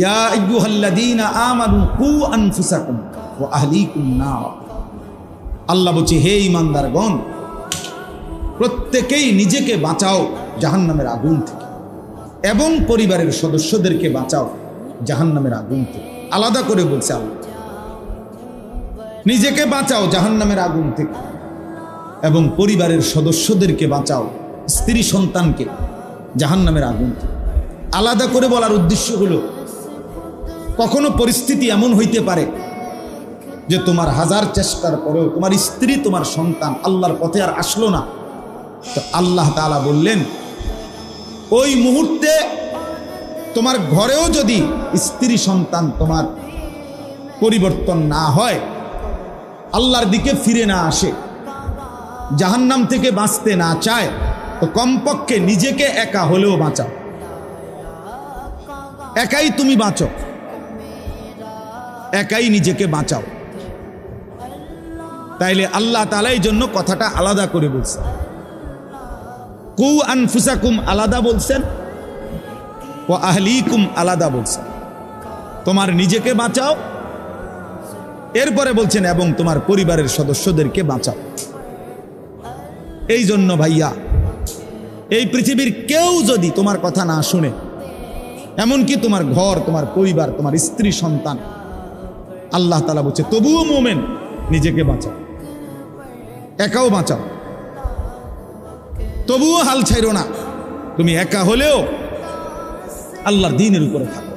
ইয়া আইয়ুহাল্লাযীনা আমানু কু আনফুসাকুম ওয়া আহলিকুম নার। আল্লাহ বলছে, হে ঈমানদারগণ, প্রত্যেকেই নিজেকে বাঁচাও জাহান্নামের আগুন থেকে এবং পরিবারের সদস্যদেরকে বাঁচাও জাহান্নামের আগুন থেকে। আলাদা করে বলছে আল্লাহ, নিজেকে বাঁচাও জাহান্নামের আগুন থেকে এবং পরিবারের সদস্যদেরকে বাঁচাও, স্ত্রী সন্তানকে জাহান্নামের আগুন থেকে। আলাদা করে বলার উদ্দেশ্য হলো, কখনো পরিস্থিতি এমন হইতে পারে যে তোমার হাজার চেষ্টার পরেও তোমার স্ত্রী তোমার সন্তান আল্লাহর পথে আর আসলো না। তো আল্লাহ তাআলা বললেন, ওই মুহূর্তে তোমার ঘরেও যদি স্ত্রী সন্তান তোমার পরিবর্তন না হয়, আল্লাহর দিকে ফিরে না আসে, জাহান্নাম থেকে বাঁচতে না চায়, তো কমপক্ষে নিজেকে একা হলেও বাঁচাও। একাই তুমি বাঁচো, একাই নিজেকে বাঁচাও। তাইলে আল্লাহ তাআলা এই জন্য কথাটা আলাদা করে বলছেন। কু আনফুসাকুম আলাদা বলছেন, ওয়া আহলিকুম আলাদা বলছেন। তোমার নিজেকে বাঁচাও, এরপরে বলছেন এবং তোমার পরিবারের সদস্যদেরকে বাঁচাও। এই জন্য ভাইয়া, এই পৃথিবীর কেউ যদি তোমার কথা না শুনে, এমনকি তোমার ঘর, তোমার পরিবার, তোমার স্ত্রী সন্তান, আল্লাহ তাআলা বলছে তবুও মোমেন নিজেকে বাঁচাও, একাও বাঁচাও, তবুও হাল ছাইরো না। তুমি একা হলেও আল্লাহর দ্বীনের উপরে থাকো।